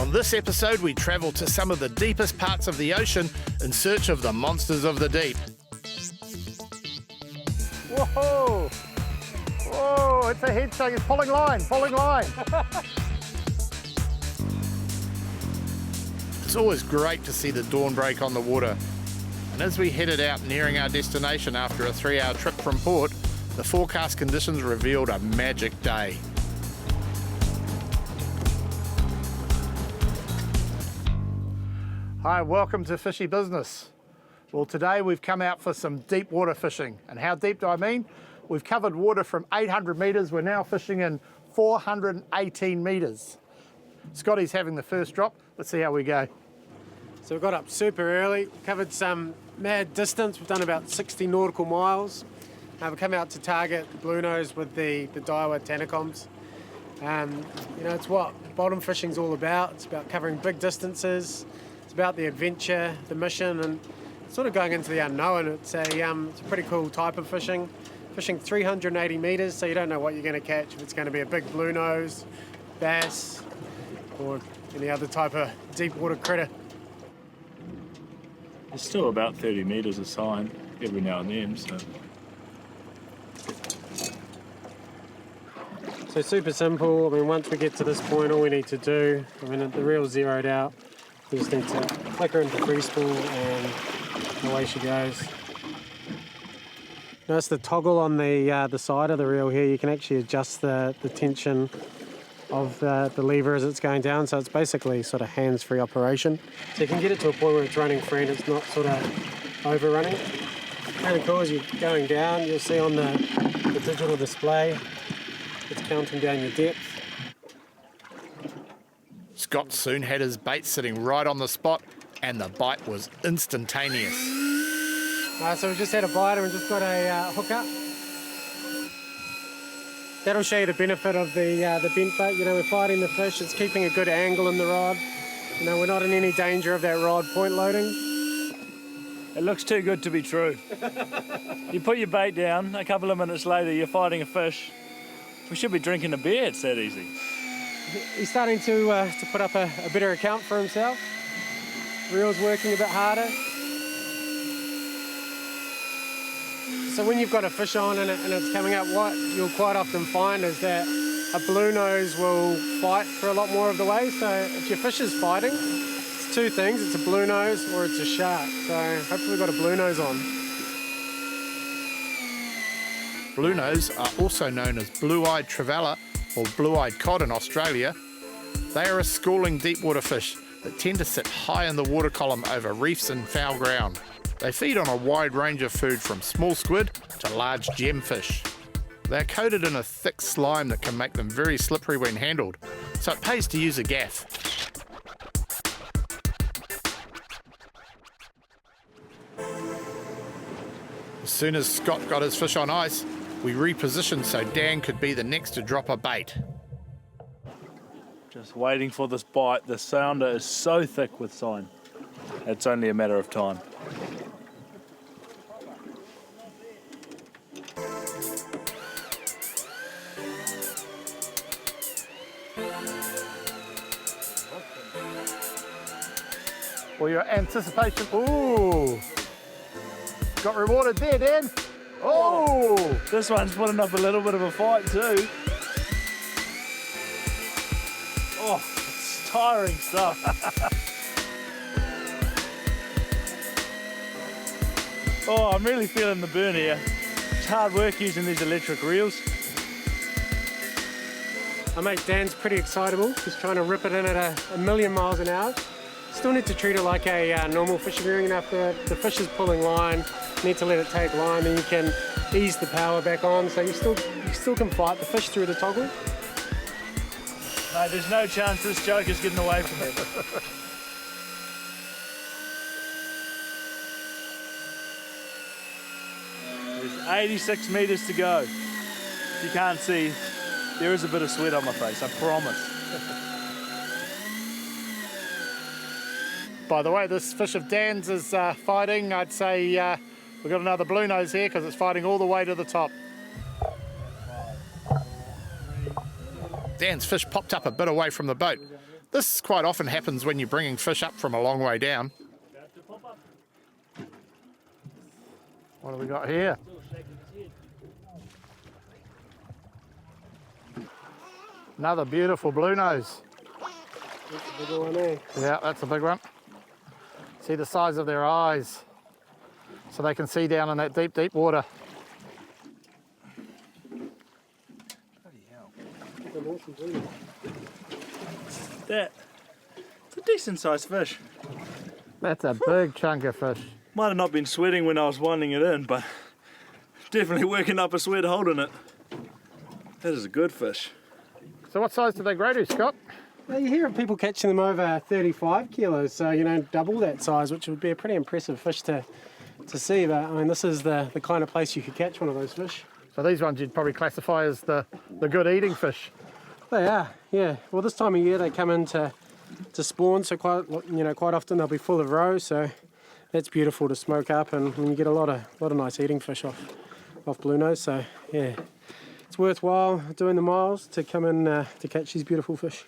On this episode, we travel to some of the deepest parts of the ocean in search of the monsters of the deep. Whoa! Whoa, it's a head shake. It's pulling line, pulling line. It's always great to see the dawn break on the water. And as we headed out nearing our destination after a 3-hour trip from port, the forecast conditions revealed a magic day. Hi, welcome to Fishy Business. Well, today we've come out for some deep water fishing. And how deep do I mean? We've covered water from 800 metres. We're now fishing in 418 metres. Scotty's having the first drop. Let's see how we go. So we got up super early, covered some mad distance. We've done about 60 nautical miles. We've come out to target the blue nose with the Daiwa Tanacoms. It's what bottom fishing's all about. It's about covering big distances. It's about the adventure, the mission, and sort of going into the unknown. It's a pretty cool type of fishing. Fishing 380 metres, so you don't know what you're going to catch, if it's going to be a big blue nose, bass, or any other type of deep water critter. It's still about 30 metres a sign every now and then, so. So super simple. I mean, once we get to this point, all we need to do, the reel's zeroed out. You just need to flick her into free spool and away she goes. Notice the toggle on the side of the reel here. You can actually adjust the tension of the lever as it's going down, so it's basically sort of hands-free operation. So you can get it to a point where it's running free and it's not sort of overrunning. Really cool as you're going down, you'll see on the digital display, it's counting down your depth. Scott soon had his bait sitting right on the spot, and the bite was instantaneous. So we just had a bite and we just got a hook up. That'll show you the benefit of the bent bait. We're fighting the fish, it's keeping a good angle in the rod. We're not in any danger of that rod point loading. It looks too good to be true. You put your bait down, a couple of minutes later you're fighting a fish. We should be drinking a beer, it's that easy. He's starting to put up a better account for himself. Reel's working a bit harder. So when you've got a fish on and it's coming up, what you'll quite often find is that a blue nose will fight for a lot more of the way. So if your fish is fighting, it's two things. It's a blue nose or it's a shark. So hopefully we've got a blue nose on. Blue nose are also known as blue-eyed trevally or blue-eyed cod in Australia. They are a schooling deep water fish that tend to sit high in the water column over reefs and foul ground. They feed on a wide range of food from small squid to large gemfish. They're coated in a thick slime that can make them very slippery when handled, so it pays to use a gaff. As soon as Scott got his fish on ice, we repositioned so Dan could be the next to drop a bait. Just waiting for this bite. The sounder is so thick with sign. It's only a matter of time. Well, your anticipation, ooh. Got rewarded there, Dan. Oh! This one's putting up a little bit of a fight too. Oh, it's tiring stuff. Oh, I'm really feeling the burn here. It's hard work using these electric reels. Our mate Dan's pretty excitable. He's trying to rip it in at a million miles an hour. Still need to treat it like a normal fishing ring. After the fish is pulling line, you need to let it take line, and you can ease the power back on, so you still can fight the fish through the toggle. No, there's no chance this joker's getting away from it. There's 86 metres to go. If you can't see, there is a bit of sweat on my face, I promise. By the way, this fish of Dan's is fighting. I'd say we've got another blue nose here because it's fighting all the way to the top. Dan's fish popped up a bit away from the boat. This quite often happens when you're bringing fish up from a long way down. What have we got here? Another beautiful blue nose. That's a bigger one there. Yeah, that's a big one. See the size of their eyes, so they can see down in that deep, deep water. That. It's a decent sized fish. That's a big chunk of fish. Might have not been sweating when I was winding it in, but definitely working up a sweat holding it. That is a good fish. So what size do they grow to, Scott? Well, you hear of people catching them over 35 kilos, so you know, double that size, which would be a pretty impressive fish to see. But I mean, this is the kind of place you could catch one of those fish. So these ones you'd probably classify as the good eating fish. They are, yeah. Well, this time of year they come in to spawn, so quite often they'll be full of roe. So that's beautiful to smoke up, and you get a lot of nice eating fish off blue nose. So yeah, it's worthwhile doing the miles to come in to catch these beautiful fish.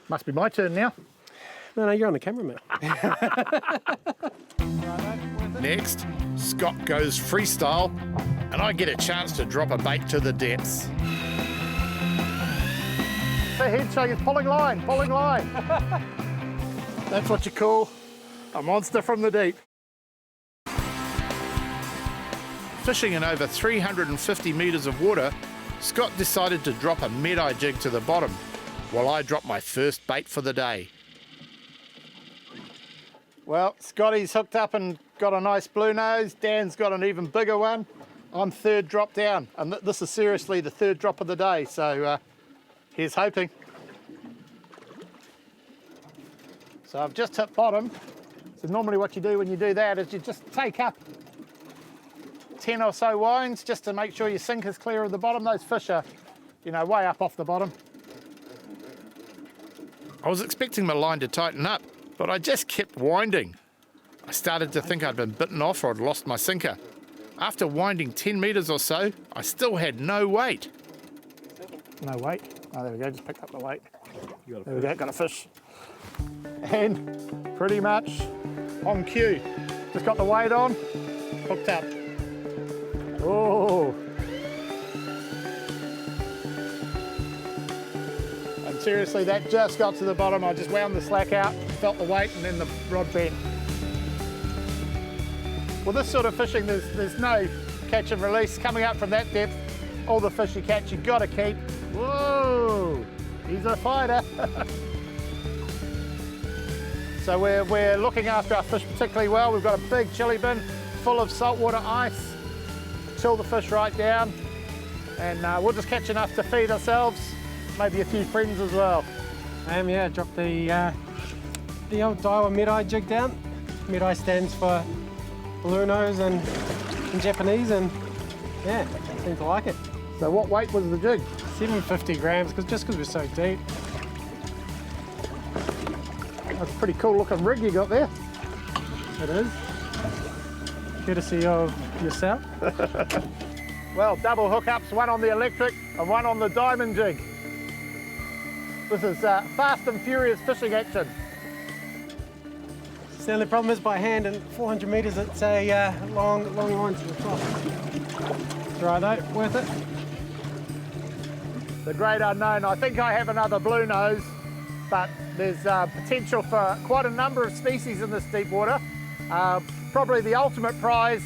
Must be my turn now. No, you're on the camera, mate. Next, Scott goes freestyle and I get a chance to drop a bait to the depths. The head shake is pulling line, pulling line. That's what you call a monster from the deep. Fishing in over 350 metres of water, Scott decided to drop a med-eye jig to the bottom, while I dropped my first bait for the day. Well, Scotty's hooked up and got a nice blue nose. Dan's got an even bigger one. I'm third drop down, and this is seriously the third drop of the day, so here's hoping. So I've just hit bottom. So normally what you do when you do that is you just take up 10 or so winds just to make sure your sink is clear of the bottom. Those fish are, way up off the bottom. I was expecting my line to tighten up, but I just kept winding. I started to think I'd been bitten off or I'd lost my sinker. After winding 10 metres or so, I still had no weight. No weight. Oh, there we go, just picked up the weight. There we go, got a fish. And pretty much on cue. Just got the weight on, hooked up. Oh. And seriously, that just got to the bottom. I just wound the slack out, felt the weight, and then the rod bent. Well, this sort of fishing, there's no catch and release. Coming up from that depth, all the fish you catch, you've got to keep. Whoa, he's a fighter. So we're looking after our fish particularly well. We've got a big chili bin full of saltwater ice. Chill the fish right down, and we'll just catch enough to feed ourselves, maybe a few friends as well. Yeah, drop the old Daiwa med-eye jig down. Med-eye stands for blue nose in Japanese, and yeah, seem to like it. So what weight was the jig? 750 grams, just because we're so deep. That's a pretty cool looking rig you got there. It is. Courtesy of yourself. Well, double hookups, one on the electric and one on the diamond jig. This is fast and furious fishing action. The only problem is by hand, and 400 metres it's a long line to the top. It's right though, worth it. The great unknown. I think I have another blue nose, but there's potential for quite a number of species in this deep water. Probably the ultimate prize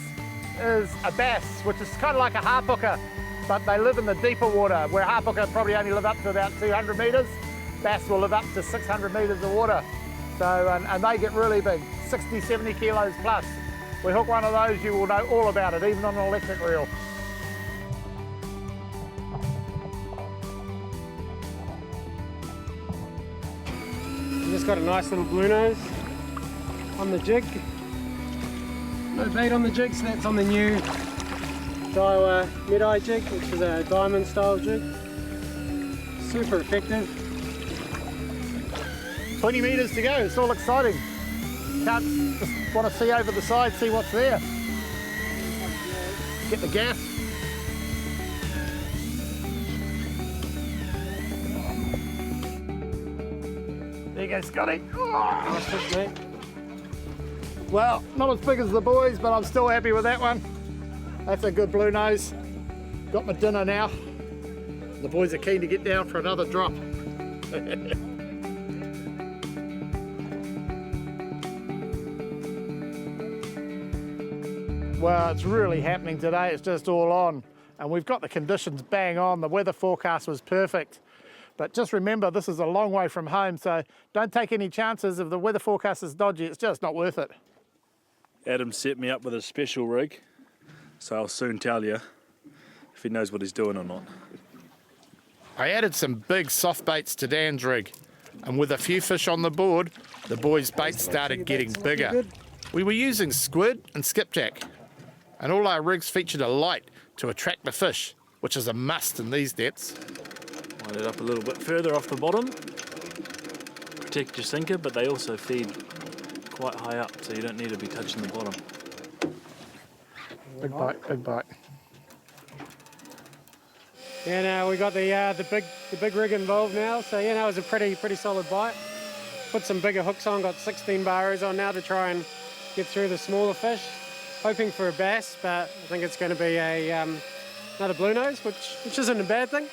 is a bass, which is kind of like a harp hooker, but they live in the deeper water, where harp hooker probably only live up to about 200 metres. Bass will live up to 600 metres of water. So, and they get really big, 60, 70 kilos plus. We hook one of those, you will know all about it, even on an electric reel. You just got a nice little blue nose on the jig. No bait on the jig, so that's on the new Daiwa med-eye jig, which is a diamond style jig. Super effective. 20 metres to go, it's all exciting. Can't just want to see over the side, see what's there. Get the gas. There you go, Scotty. Nice fish, mate. Well, not as big as the boys, but I'm still happy with that one. That's a good blue nose. Got my dinner now. The boys are keen to get down for another drop. Well, it's really happening today. It's just all on. And we've got the conditions bang on. The weather forecast was perfect. But just remember, this is a long way from home, so don't take any chances. If the weather forecast is dodgy, it's just not worth it. Adam set me up with a special rig, so I'll soon tell you if he knows what he's doing or not. I added some big soft baits to Dan's rig, and with a few fish on the board, the boys' baits started getting bigger. We were using squid and skipjack, and all our rigs featured a light to attract the fish, which is a must in these depths. Wind it up a little bit further off the bottom. Protect your sinker, but they also feed quite high up, so you don't need to be touching the bottom. Big bite, big bite. Yeah, now we got the big rig involved now, so yeah, that was a pretty solid bite. Put some bigger hooks on, got 16 bars on now to try and get through the smaller fish. Hoping for a bass, but I think it's going to be another blue nose, which isn't a bad thing.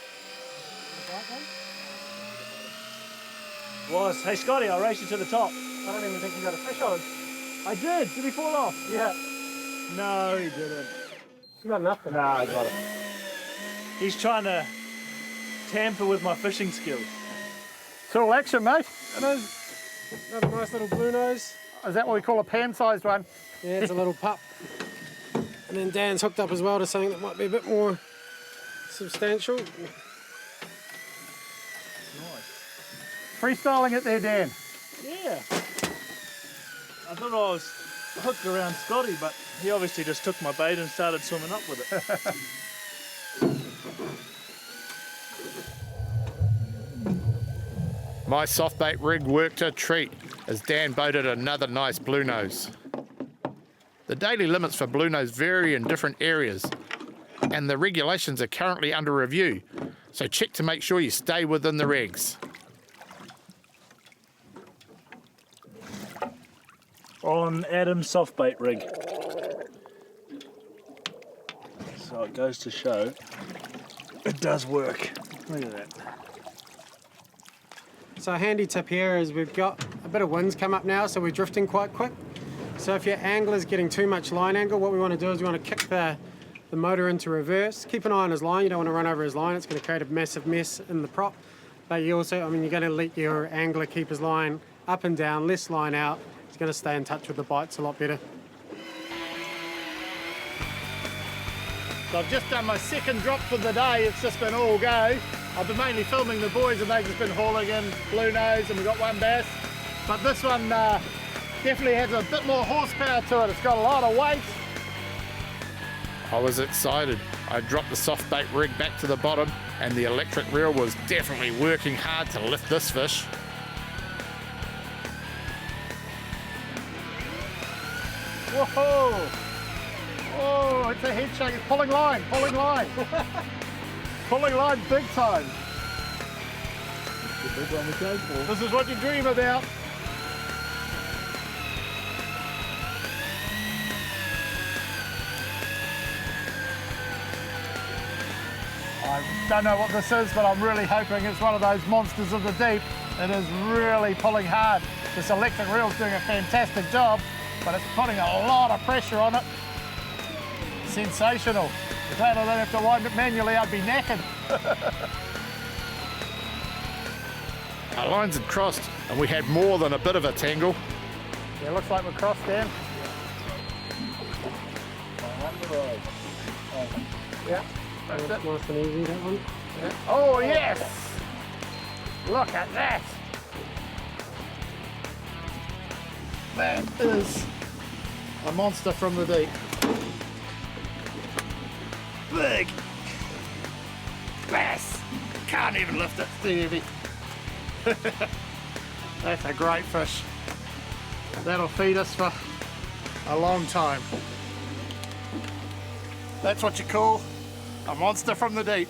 Was, hey Scotty, I'll race you to the top. I don't even think you got a fish on. I did. Did he fall off? Yeah. No, he didn't. You got nothing. Nah, I got it. He's trying to tamper with my fishing skills. It's all action, mate. It is. Another nice little blue nose. Is that what we call a pan-sized one? Yeah, it's a little pup. And then Dan's hooked up as well to something that might be a bit more substantial. Nice. Freestyling it there, Dan. Yeah. I thought I was hooked around Scotty, but he obviously just took my bait and started swimming up with it. My soft bait rig worked a treat as Dan boated another nice blue nose. The daily limits for blue nose vary in different areas, and the regulations are currently under review, so check to make sure you stay within the regs. On Adam's soft bait rig. So it goes to show it does work. Look at that. So a handy tip here is we've got a bit of winds come up now, so we're drifting quite quick. So if your angler's getting too much line angle, what we want to do is we want to kick the motor into reverse. Keep an eye on his line. You don't want to run over his line. It's going to create a massive mess in the prop. But you also, you're going to let your angler keep his line up and down, less line out. It's going to stay in touch with the bites a lot better. So I've just done my second drop for the day. It's just been all go. I've been mainly filming the boys and they've just been hauling in blue nose and we've got one bass. But this one definitely has a bit more horsepower to it. It's got a lot of weight. I was excited. I dropped the soft bait rig back to the bottom and the electric reel was definitely working hard to lift this fish. Whoa! Oh, it's a head shake. It's pulling line, pulling line. Pulling line big time. The big one we go for. This is what you dream about. I don't know what this is, but I'm really hoping it's one of those monsters of the deep. It is really pulling hard. This electric reel's doing a fantastic job, but it's putting a lot of pressure on it. Sensational. If I don't have to wind it manually, I'd be knackered. Our lines had crossed and we had more than a bit of a tangle. Yeah, looks like we're crossed, Dan. Yeah, that's it. Nice and easy, that one. Yeah. Oh, yes! Look at that! That is a monster from the deep. Big bass. Can't even lift it, it's too heavy. That's a great fish. That'll feed us for a long time. That's what you call a monster from the deep.